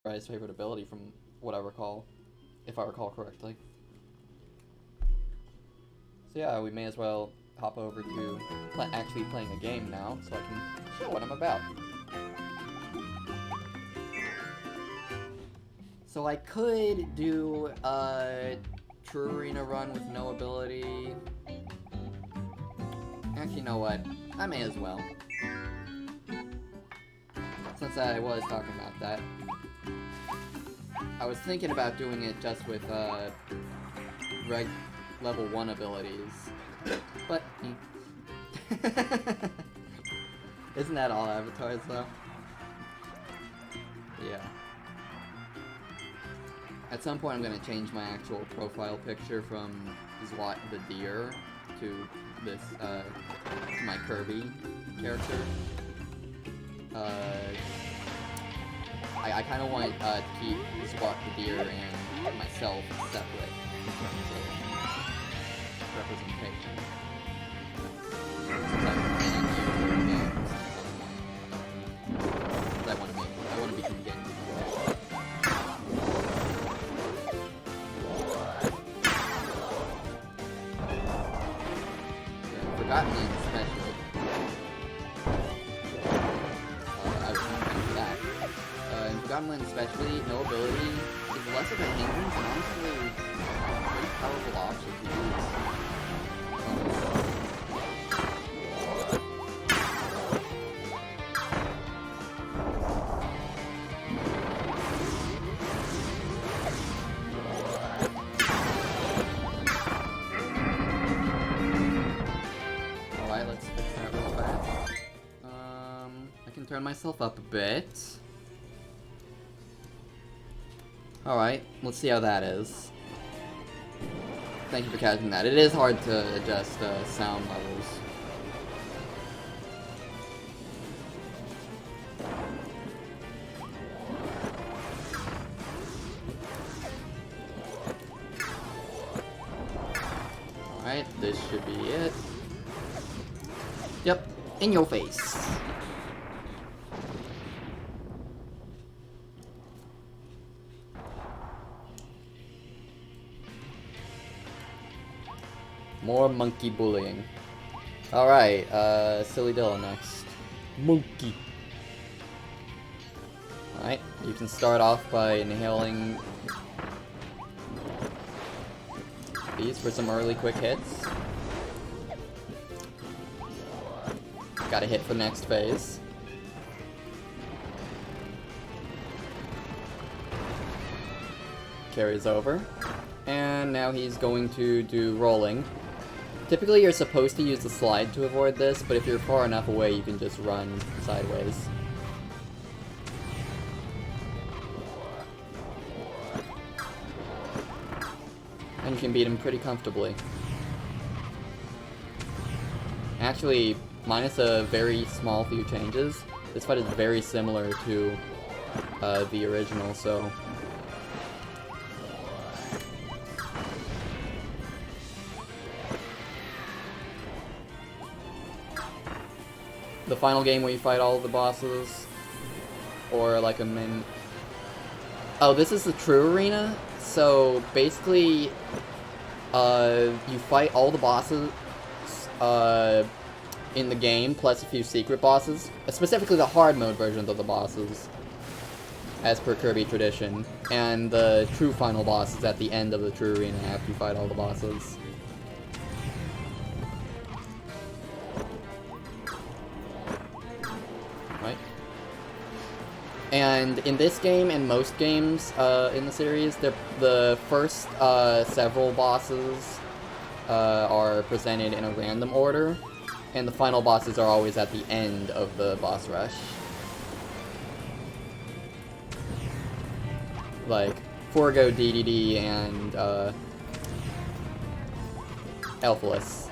Rai's favorite ability from what I recall, if I recall correctly. So yeah, we may as well hop over to actually playing a game now, so I can show what I'm about. So I could do a True Arena run with no ability. Actually, you know what? I may as well. Since I was talking about that. I was thinking about doing it just with level 1 abilities. But isn't that all avatars though? Yeah. At some point I'm gonna change my actual profile picture from Zwat the deer to this to my Kirby character. I kind of want to keep Zwat the deer and myself separate in terms of representation. I want to become Genji. Forgotten Land especially. I was thinking for that. In Forgotten Land especially, no ability is less of a hindrance and honestly a pretty powerful option to use. Alright, let's fix that real fast. I can turn myself up a bit. Alright, let's see how that is. Thank you for catching that. It is hard to adjust sound levels. Alright, this should be it. Yep, in your face. More monkey bullying. Alright, Silly Dylan next. Monkey. Alright, you can start off by inhaling these for some early quick hits. Gotta hit for next phase. Carries over. And now he's going to do rolling. Typically you're supposed to use the slide to avoid this, but if you're far enough away you can just run sideways. And you can beat him pretty comfortably. Actually, minus a very small few changes, this fight is very similar to the original, so... The final game where you fight all of the bosses, or like a min... Oh, this is the true arena? So, basically, you fight all the bosses, in the game, plus a few secret bosses. Specifically the hard mode versions of the bosses, as per Kirby tradition. And the true final boss is at the end of the true arena after you fight all the bosses. Right? And in this game, and most games in the series, the first several bosses are presented in a random order, and the final bosses are always at the end of the boss rush. Like, Forgo DDD and Elphalus.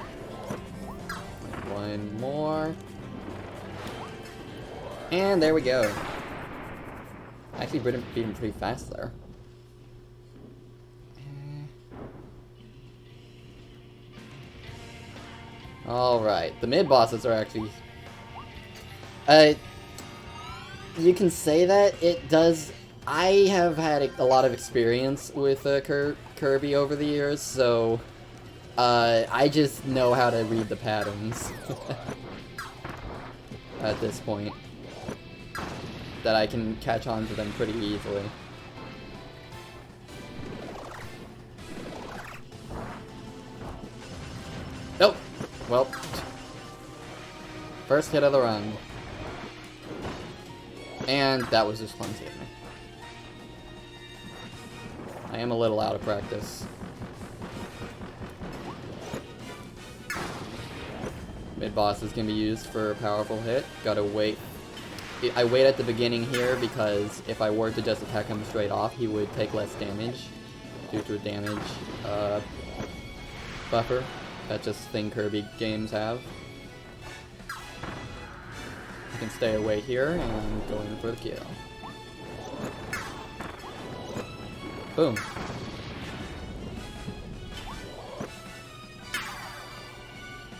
One more. And there we go. I actually beat him pretty fast there. Alright, the mid-bosses are actually... you can say that. It does I have had a lot of experience with Kirby over the years, so I just know how to read the patterns at this point. That I can catch on to them pretty easily. Nope. Well, first hit of the run. And that was just clumsy of me. I am a little out of practice. Mid-bosses can be used for a powerful hit. Gotta wait. I wait at the beginning here because if I were to just attack him straight off, he would take less damage due to a damage buffer. That's just a thing Kirby games have. I can stay away here and go in for the kill. Boom.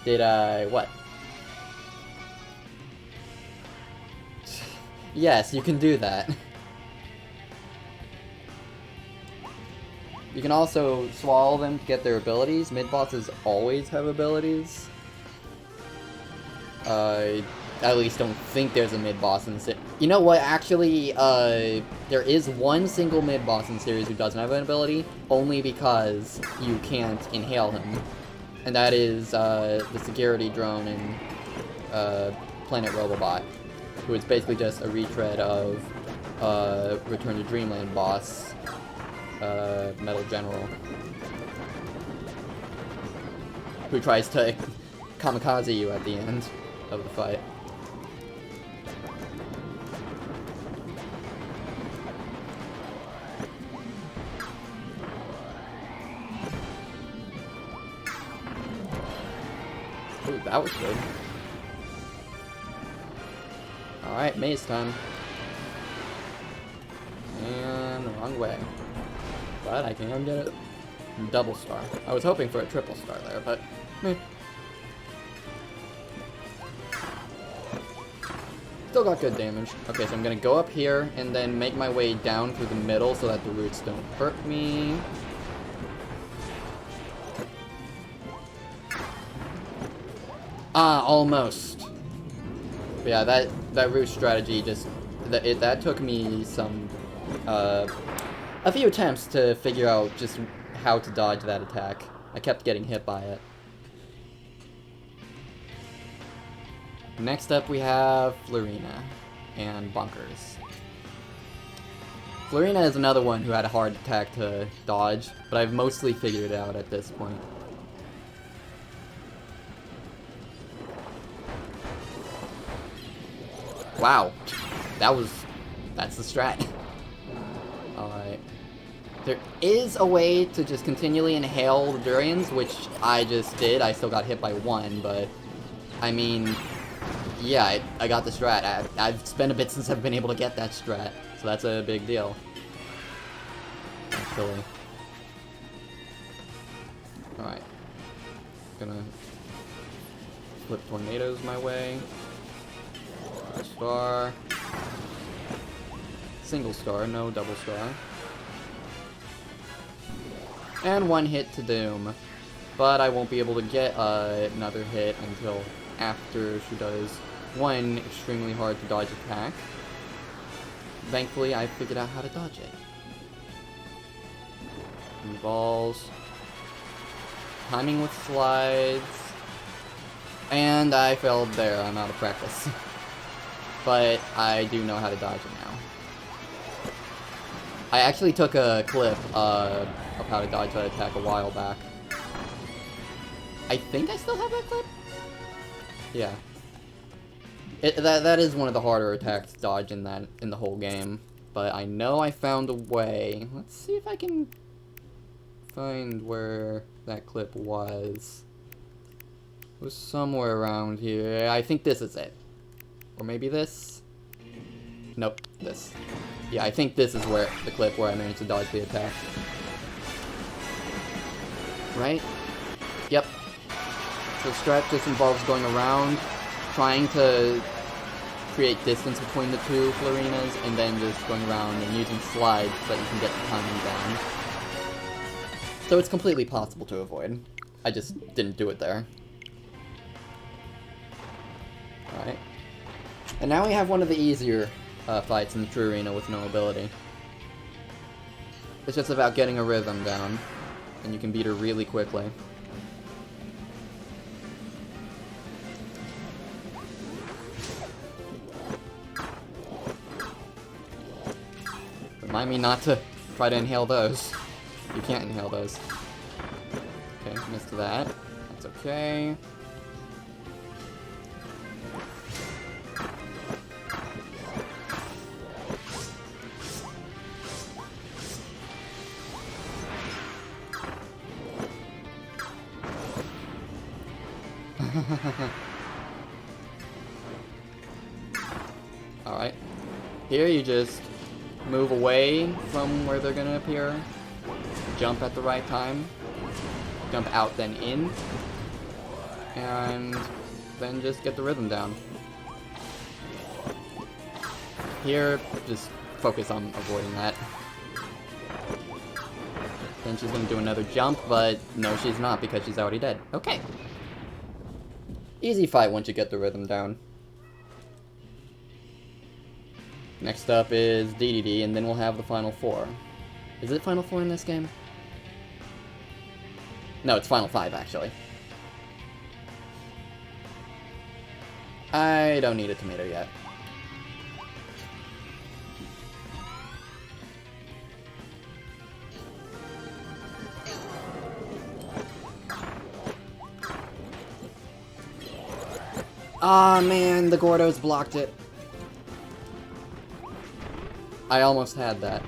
Did I what? Yes, you can do that. You can also swallow them to get their abilities. Mid-bosses always have abilities. I at least don't think there's a mid-boss in the You know what, actually, there is one single mid-boss in the series who doesn't have an ability, only because you can't inhale him. And that is, the security drone in, Planet Robobot, who is basically just a retread of, Return to Dreamland boss, Metal General, who tries to kamikaze you at the end of the fight. Ooh, that was good. Alright, maze time. And the wrong way. But I can get it. Double star. I was hoping for a triple star there, but meh. Still got good damage. Okay, so I'm gonna go up here and then make my way down through the middle so that the roots don't hurt me. Ah, almost. But yeah, that root strategy just that took me some a few attempts to figure out just how to dodge that attack. I kept getting hit by it. Next up we have Florina and Bunkers. Florina is another one who had a hard attack to dodge, but I've mostly figured it out at this point. Wow, that's the strat. Alright. There is a way to just continually inhale the durians, which I just did. I still got hit by one, but I mean, yeah, I got the strat. I've spent a bit since I've been able to get that strat, so that's a big deal. Actually. Alright. Gonna flip tornadoes my way. Star. Single star, no double star. And one hit to Doom. But I won't be able to get another hit until after she does one extremely hard to dodge attack. Thankfully, I figured out how to dodge it. Balls. Timing with slides. And I failed there. I'm out of practice. But I do know how to dodge it now. I actually took a clip of how to dodge that attack a while back. I think I still have that clip? Yeah. That is one of the harder attacks to dodge in the whole game. But I know I found a way. Let's see if I can find where that clip was. It was somewhere around here. I think this is it. Or maybe this? Nope, this. Yeah, I think this is where the clip where I managed to dodge the attack. Right? Yep. So strat just involves going around, trying to create distance between the two Florinas, and then just going around and using slides so that you can get the timing down. So it's completely possible to avoid. I just didn't do it there. Alright. And now we have one of the easier fights in the True Arena with no ability. It's just about getting a rhythm down, and you can beat her really quickly. Remind me not to try to inhale those. You can't inhale those. Okay, missed that. That's okay. Alright. Here you just move away from where they're gonna appear. Jump at the right time. Jump out, then in. And then just get the rhythm down. Here, just focus on avoiding that. Then she's gonna do another jump, but no, she's not because she's already dead. Okay. Easy fight once you get the rhythm down. Next up is DDD, and then we'll have the Final Four. Is it Final Four in this game? No, it's Final 5, actually. I don't need a tomato yet. Ah, man, the Gordos blocked it. I almost had that.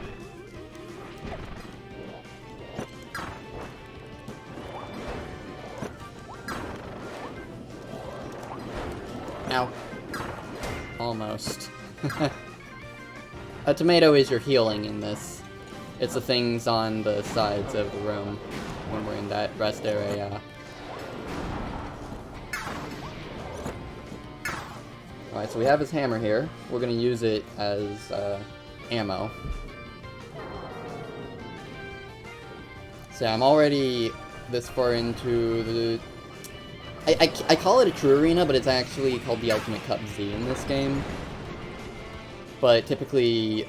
Ow. Almost. A tomato is your healing in this. It's the things on the sides of the room when we're in that rest area. Alright, so we have his hammer here. We're gonna use it as ammo. So I'm already this far into the... I call it a True Arena, but it's actually called the Ultimate Cup Z in this game. But typically,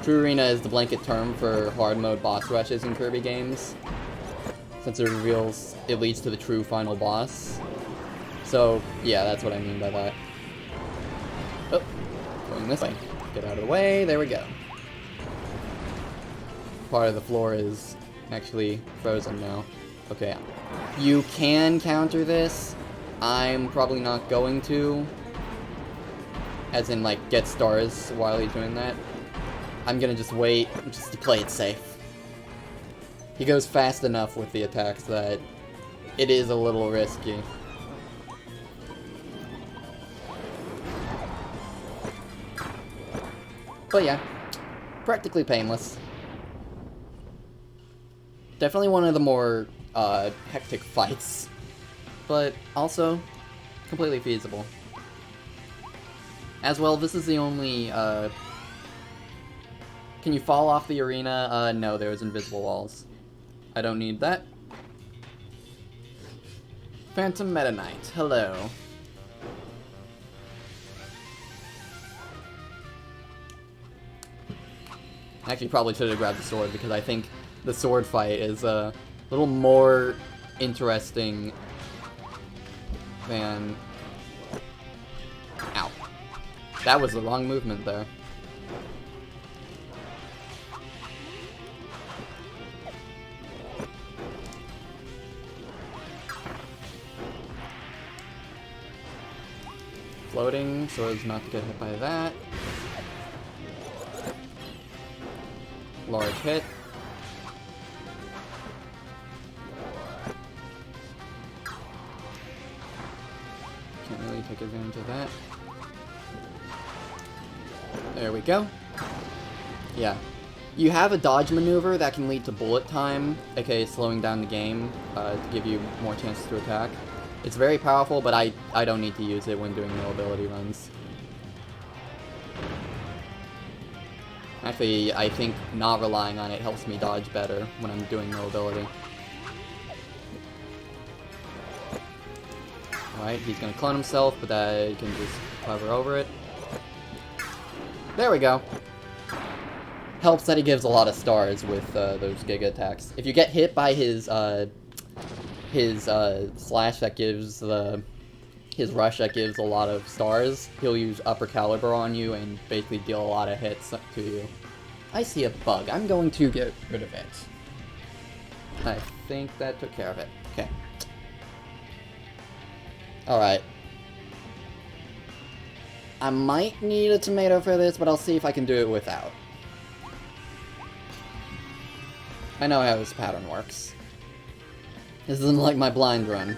True Arena is the blanket term for hard mode boss rushes in Kirby games. Since it reveals, it leads to the true final boss. So, yeah, that's what I mean by that. Oh, going this way. Get out of the way, there we go. Part of the floor is actually frozen now. Okay, you can counter this. I'm probably not going to. As in, like, get stars while he's doing that. I'm gonna just wait, just to play it safe. He goes fast enough with the attacks that it is a little risky. But yeah, practically painless. Definitely one of the more hectic fights, but also completely feasible. As well, this is the only, can you fall off the arena? No, there's invisible walls. I don't need that. Phantom Meta Knight, hello. Actually, probably should have grabbed the sword because I think the sword fight is a little more interesting than... Ow. That was the wrong movement there. Floating so as not to get hit by that. Large hit. Can't really take advantage of that. There we go. Yeah. You have a dodge maneuver that can lead to bullet time, aka slowing down the game to give you more chances to attack. It's very powerful, but I don't need to use it when doing no ability runs. Actually, I think not relying on it helps me dodge better when I'm doing no ability. Alright, he's gonna clone himself, but that can just cover over it. There we go. Helps that he gives a lot of stars with those Giga attacks. If you get hit by his slash that gives his rush that gives a lot of stars, he'll use upper caliber on you and basically deal a lot of hits to you. I see a bug. I'm going to get rid of it. I think that took care of it. Okay. Alright. I might need a tomato for this, but I'll see if I can do it without. I know how this pattern works. This isn't like my blind run.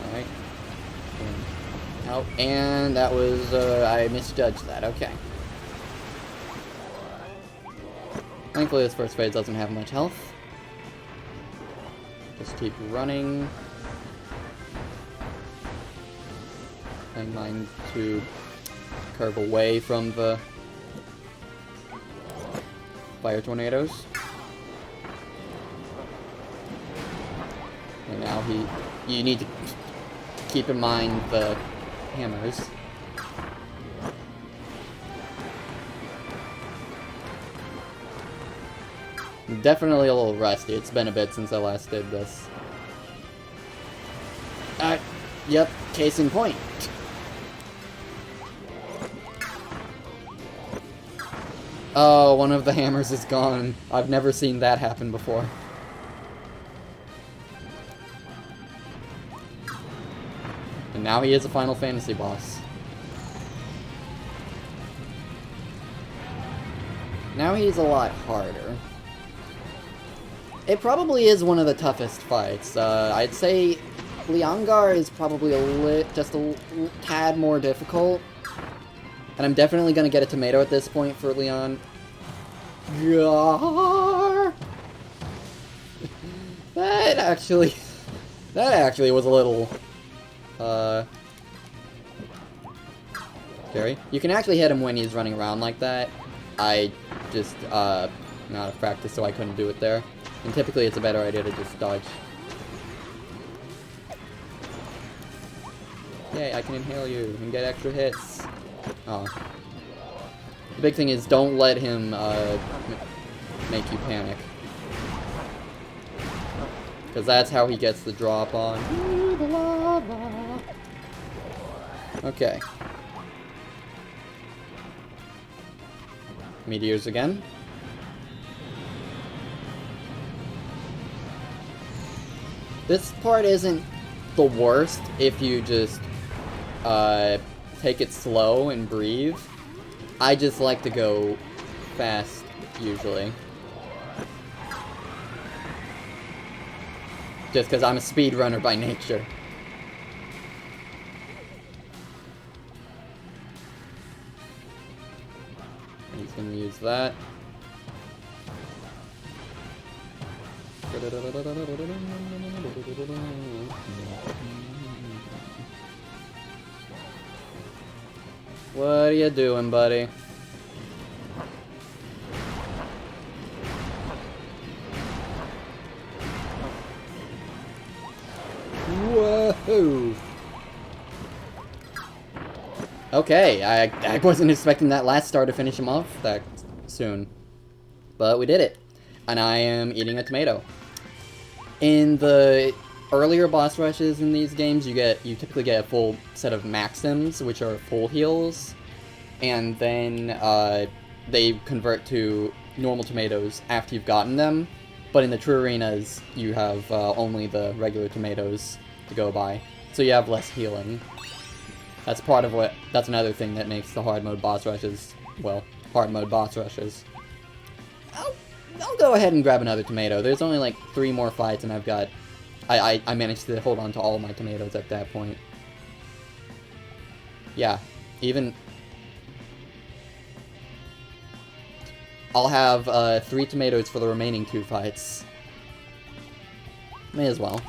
Alright. Oh, and that was, I misjudged that, okay. Thankfully this first phase doesn't have much health. Just keep running. And mine to curve away from the fire tornadoes. And now you need to keep in mind the hammers. I'm definitely a little rusty. It's been a bit since I last did this. Yep, case in point. Oh, one of the hammers is gone. I've never seen that happen before. And now he is a Final Fantasy boss. Now he's a lot harder. It probably is one of the toughest fights. I'd say Leongar is probably just a tad more difficult. And I'm definitely gonna get a tomato at this point for Leon. Gar! That actually was a little, scary. You can actually hit him when he's running around like that. I just, not out of practice, so I couldn't do it there. And typically it's a better idea to just dodge. Yay, I can inhale you and get extra hits. Oh. The big thing is don't let him make you panic. Because that's how he gets the drop on. Okay. Meteors again. This part isn't the worst if you just take it slow and breathe. I just like to go fast, usually. Just because I'm a speedrunner by nature. He's gonna use that. What are you doing, buddy? Whoa! Okay, I wasn't expecting that last star to finish him off that soon. But we did it. And I am eating a tomato. In the earlier boss rushes in these games, you typically get a full set of maxims, which are full heals, and then they convert to normal tomatoes after you've gotten them. But in the true arenas, you have only the regular tomatoes to go by, so you have less healing. That's another thing that makes the hard mode boss rushes, well, hard mode boss rushes. I'll go ahead and grab another tomato. There's only like 3 more fights, and I managed to hold on to all my tomatoes at that point. Yeah, I'll have 3 tomatoes for the remaining 2 fights. May as well.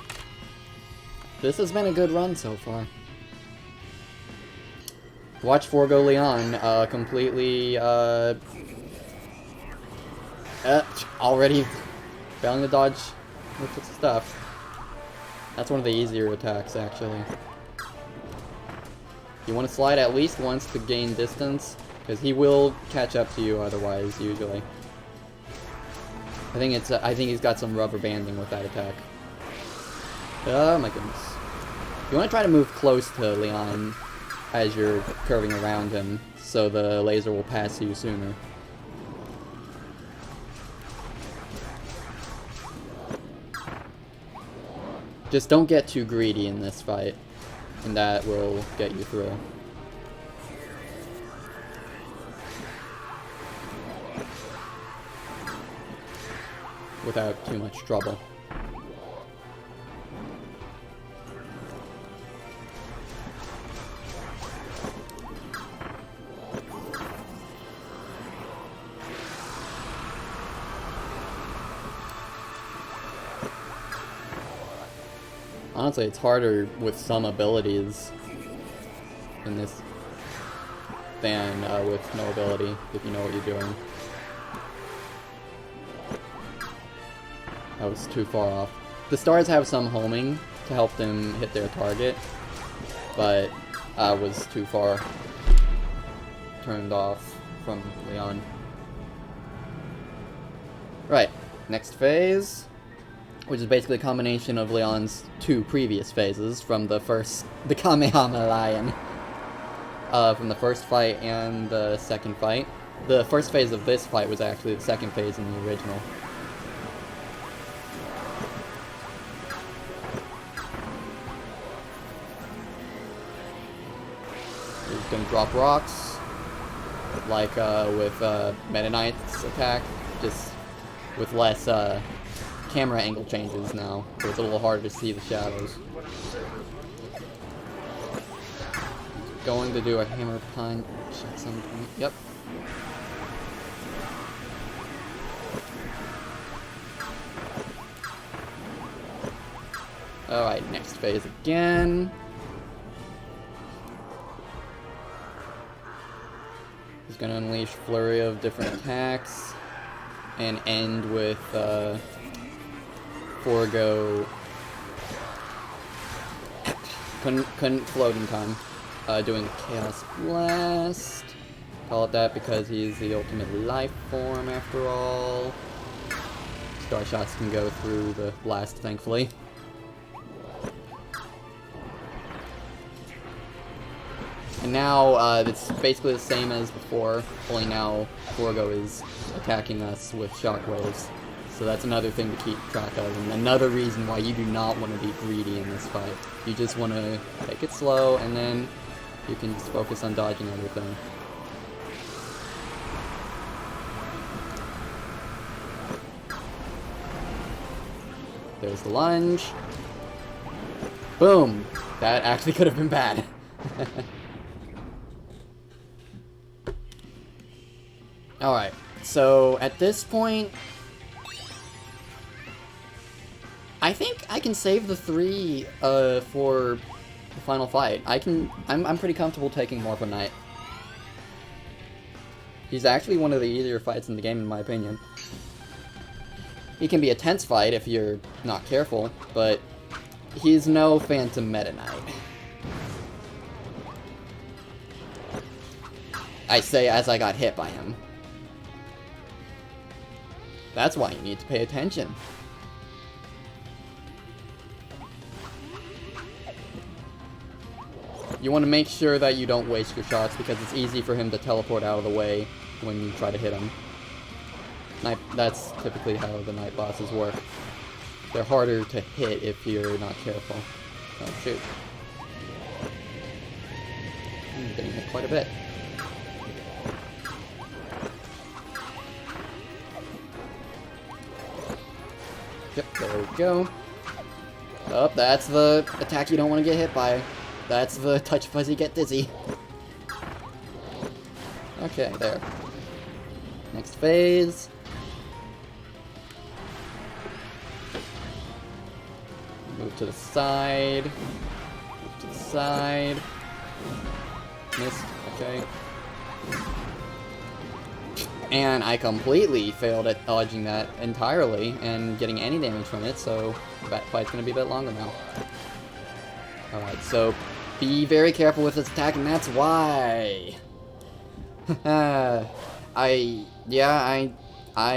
This has been a good run so far. Watch Forgo Leon completely already failing to dodge with its stuff. That's one of the easier attacks, actually. You want to slide at least once to gain distance, because he will catch up to you otherwise, usually. I think he's got some rubber banding with that attack. Oh my goodness. You want to try to move close to Leon as you're curving around him, so the laser will pass you sooner. Just don't get too greedy in this fight, and that will get you through. Without too much trouble. Honestly, it's harder with some abilities in this than with no ability, if you know what you're doing. I was too far off. The stars have some homing to help them hit their target, but I was too far turned off from Leon. Right, next phase, which is basically a combination of Leon's two previous phases from the Kamehameha Lion, from the first fight and the second fight. The first phase of this fight was actually the second phase in the original. He's gonna drop rocks, like with Meta Knight's attack, just with less camera angle changes now, so it's a little harder to see the shadows. Going to do a hammer punch at some point. Yep. Alright, next phase again. He's gonna unleash flurry of different attacks and end with Forgo couldn't float in time. Doing Chaos Blast. Call it that because he's the ultimate life form after all. Star shots can go through the blast, thankfully. And now it's basically the same as before, only now Forgo is attacking us with shockwaves. So that's another thing to keep track of, and another reason why you do not want to be greedy in this fight. You just want to take it slow, and then you can just focus on dodging everything. There's the lunge. Boom! That actually could have been bad. Alright, so at this point, I think I can save the 3 for the final fight. I'm pretty comfortable taking Morpho Knight. He's actually one of the easier fights in the game, in my opinion. He can be a tense fight if you're not careful, but he's no Phantom Meta Knight. I say as I got hit by him. That's why you need to pay attention. You want to make sure that you don't waste your shots, because it's easy for him to teleport out of the way when you try to hit him. That's typically how the night bosses work. They're harder to hit if you're not careful. Oh shoot. I'm getting hit quite a bit. Yep, there we go. Oh, that's the attack you don't want to get hit by. That's the touch fuzzy get dizzy. Okay, there. Next phase. Move to the side. Move to the side. Missed. Okay. And I completely failed at dodging that entirely and getting any damage from it, so that fight's gonna be a bit longer now. Alright, so be very careful with this attack, and that's why. I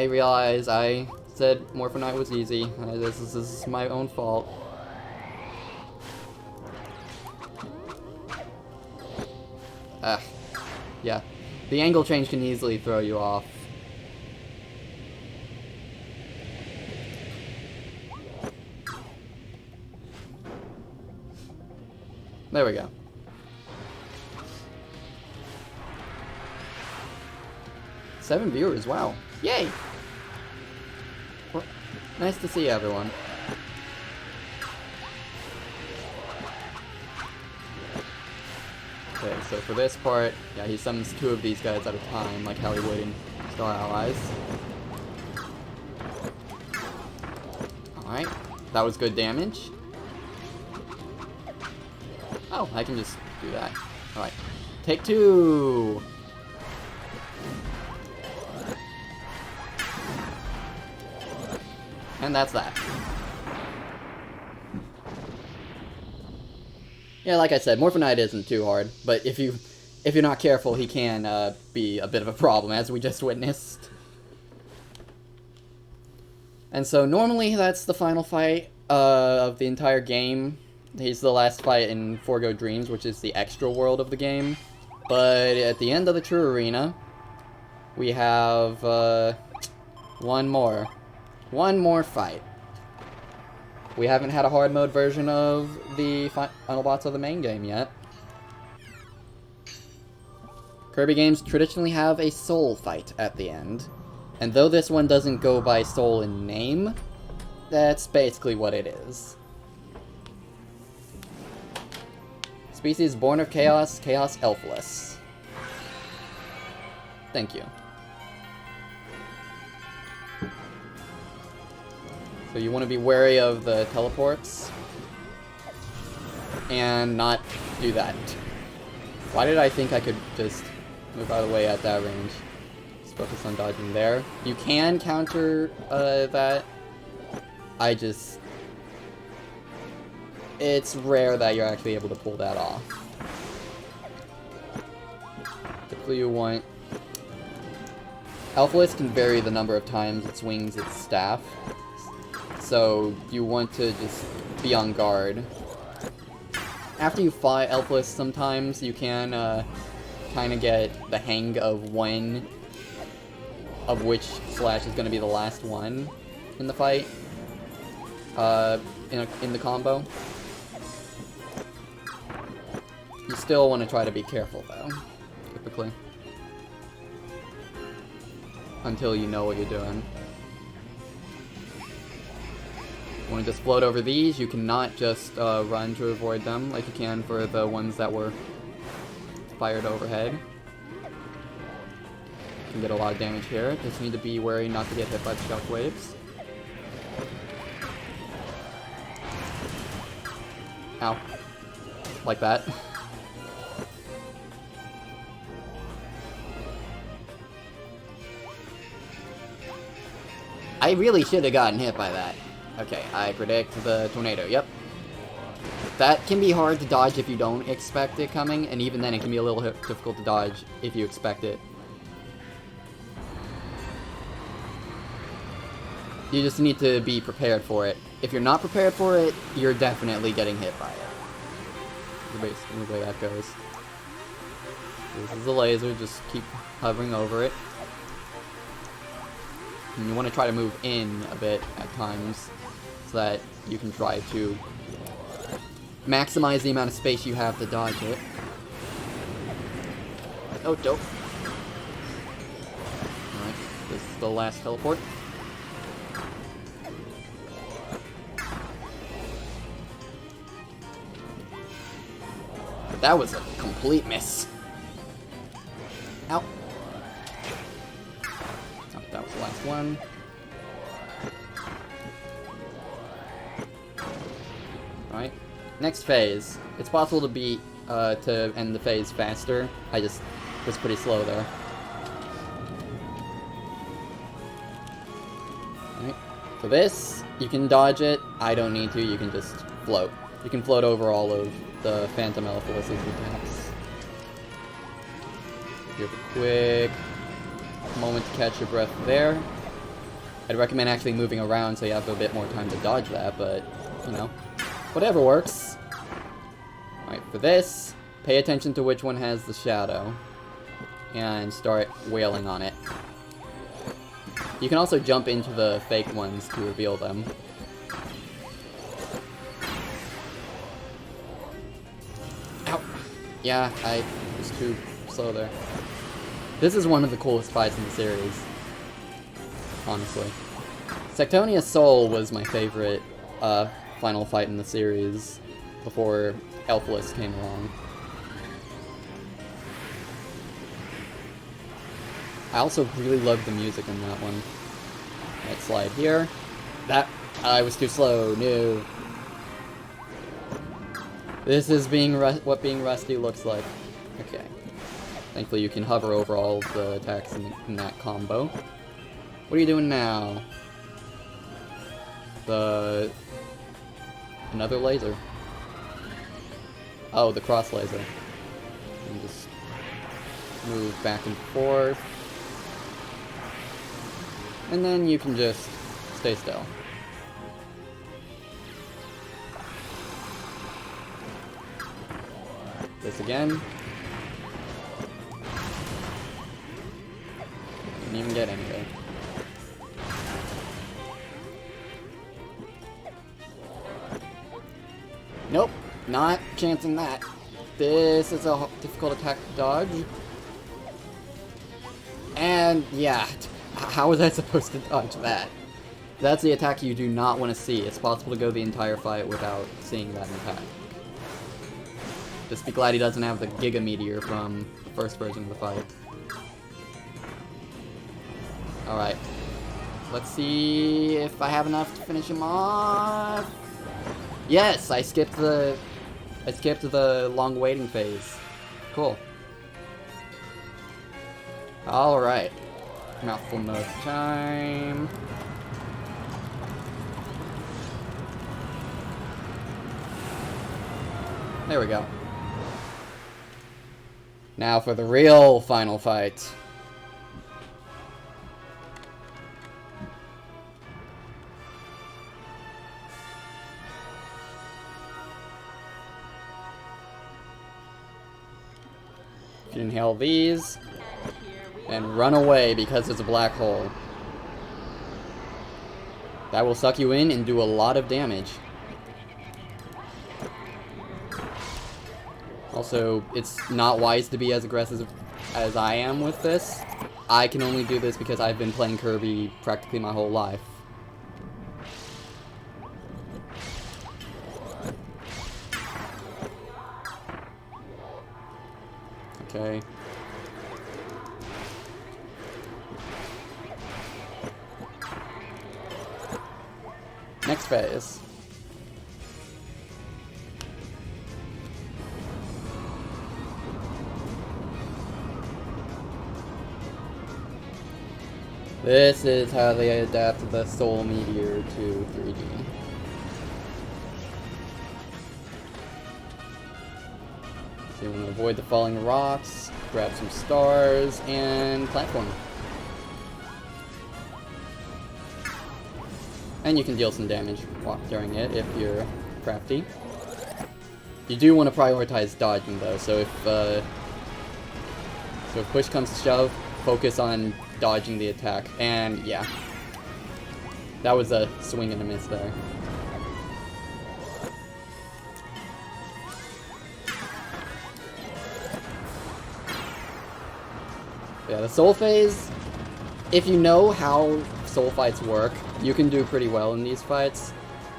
realize I said Morphinite was easy. This is my own fault. Yeah. The angle change can easily throw you off. There we go. Seven viewers, wow. Yay! Well, nice to see everyone. Okay, so for this part, yeah, he summons 2 of these guys at a time, like how he would in Star Allies. Alright, that was good damage. Oh, I can just do that. Alright, take 2! And that's that. Yeah, like I said, Morphinite isn't too hard, but if you're not careful, he can be a bit of a problem, as we just witnessed. And so normally that's the final fight of the entire game. He's the last fight in Forgo Dreams, which is the extra world of the game. But at the end of the true arena, we have one more fight. We haven't had a hard mode version of the final boss of the main game yet. Kirby games traditionally have a soul fight at the end. And though this one doesn't go by soul in name, that's basically what it is. Species born of chaos, chaos elfless. Thank you. So you want to be wary of the teleports and not do that. Why did I think I could just move out of the way at that range? Just focus on dodging there. You can counter that. It's rare that you're actually able to pull that off. Typically you want... Elfless can vary the number of times it swings its staff. So you want to just be on guard. After you fight Elfless, sometimes you can kind of get the hang of which slash is going to be the last one in the fight, in the combo. You still want to try to be careful though, typically, until you know what you're doing. You want to just float over these. You cannot just run to avoid them like you can for the ones that were fired overhead. You can get a lot of damage here. Just need to be wary not to get hit by the shockwaves. Ow. Like that. I really should have gotten hit by that. Okay, I predict the tornado, yep. That can be hard to dodge if you don't expect it coming, and even then it can be a little difficult to dodge if you expect it. You just need to be prepared for it. If you're not prepared for it, you're definitely getting hit by it. That's basically the way that goes. This is a laser, just keep hovering over it. And you want to try to move in a bit at times, so that you can try to maximize the amount of space you have to dodge it. Oh, dope. Alright, this is the last teleport. That was a complete miss. Ow. Oh, that was the last one. Alright. Next phase. It's possible to beat, to end the phase faster. I just was pretty slow there. Alright. For this, you can dodge it. I don't need to, you can just float. You can float over all of the Phantom Elphilis's attacks. You have a quick moment to catch your breath there. I'd recommend actually moving around so you have a bit more time to dodge that, but, you know, whatever works. Alright, for this, pay attention to which one has the shadow, and start wailing on it. You can also jump into the fake ones to reveal them. Ow! Yeah, I was too slow there. This is one of the coolest fights in the series. Honestly. Sectonia Soul was my favorite final fight in the series before Elphilis came along. I also really loved the music in that one. Let's slide here. That I was too slow. No. This is what being rusty looks like. Okay. Thankfully, you can hover over all of the attacks in that combo. What are you doing now? Another laser. Oh, the cross laser. And just move back and forth. And then you can just stay still. This again. Didn't even get anything. Nope, not chancing that. This is a difficult attack to dodge. And yeah, how was I supposed to dodge that? That's the attack you do not want to see. It's possible to go the entire fight without seeing that attack. Just be glad he doesn't have the Giga Meteor from the first version of the fight. Alright. Let's see if I have enough to finish him off. Yes, I skipped the long waiting phase. Cool. Alright. Mouthful mode time. There we go. Now for the real final fight. You inhale these, and run away because there's a black hole. That will suck you in and do a lot of damage. Also, it's not wise to be as aggressive as I am with this. I can only do this because I've been playing Kirby practically my whole life. Okay. Next phase. This is how they adapted the Soul Meteor to 3D. So you want to avoid the falling rocks, grab some stars, and platform. And you can deal some damage during it if you're crafty. You do want to prioritize dodging though, so if push comes to shove, focus on dodging the attack. And yeah, that was a swing and a miss there. Yeah, the soul phase, if you know how soul fights work, you can do pretty well in these fights.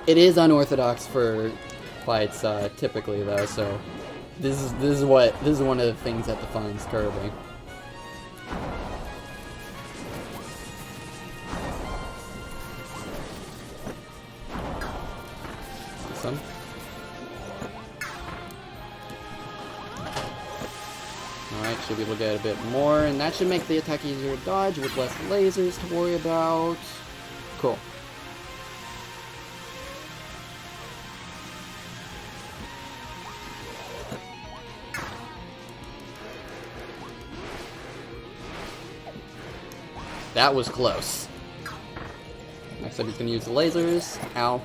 It is unorthodox for fights typically though, so this is one of the things that defines Kirby. Awesome. Alright, should be able to get a bit more, and that should make the attack easier to dodge with less lasers to worry about. Cool. That was close. Next up, he's gonna use the lasers. Ow.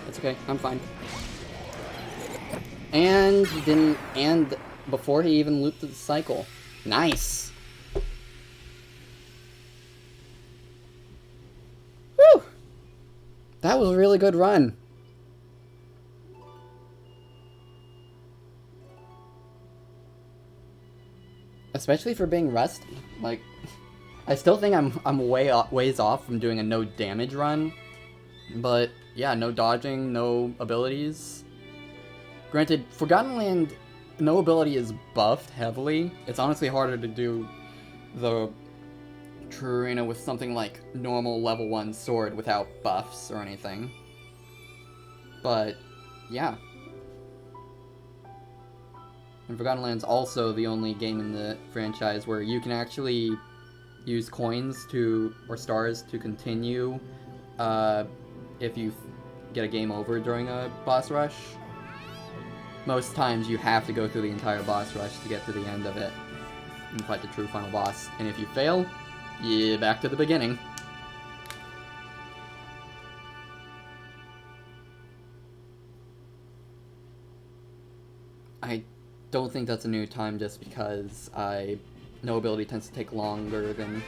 That's okay, I'm fine. And he didn't, and before he even looped the cycle. Nice! Whew! That was a really good run. Especially for being rusty. Like, I still think I'm ways off from doing a no damage run. But, yeah, no dodging, no abilities. Granted, Forgotten Land, no ability is buffed heavily. It's honestly harder to do the True Arena with something like normal level 1 sword without buffs or anything. But, yeah. And Forgotten Land's also the only game in the franchise where you can actually use coins to, or stars to continue if you get a game over during a boss rush. Most times you have to go through the entire boss rush to get to the end of it and fight the true final boss. And if you fail, you're back to the beginning. I don't think that's a new time just because no ability tends to take longer than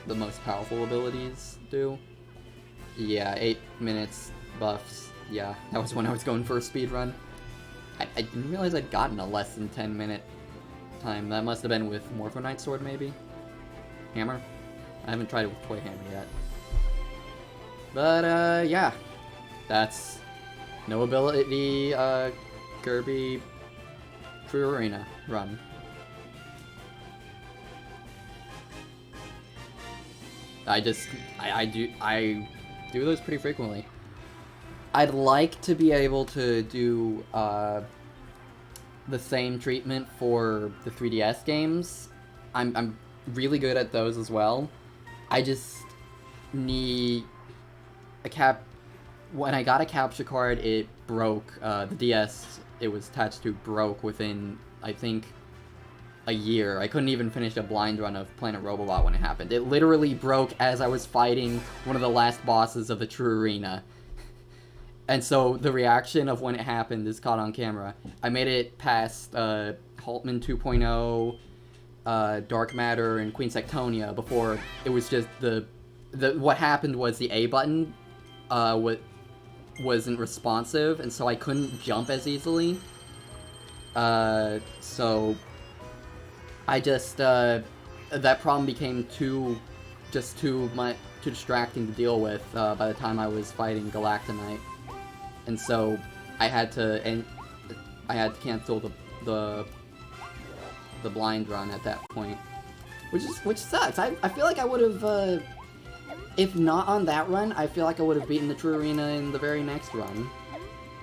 the most powerful abilities do. Yeah, 8 minutes buffs. Yeah, that was when I was going for a speed run. I didn't realize I'd gotten a less than 10-minute time. That must have been with Morphonite Sword, maybe? Hammer? I haven't tried it with Toy Hammer yet. But, yeah. That's no ability, Kirby True Arena run. I do those pretty frequently. I'd like to be able to do the same treatment for the 3DS games. I'm really good at those as well. I just need a when I got a capture card, it broke. The DS it was attached to broke within, I think, a year. I couldn't even finish a blind run of Planet Robobot when it happened. It literally broke as I was fighting one of the last bosses of the True Arena. And so the reaction of when it happened is caught on camera. I made it past Haltman 2.0, Dark Matter, and Queen Sectonia before it was just what happened was the A button wasn't responsive, and so I couldn't jump as easily. So I just that problem became too distracting to deal with by the time I was fighting Galactonite. And so I had to cancel the blind run at that point, which sucks. I feel like I would have, if not on that run, I feel like I would have beaten the True Arena in the very next run.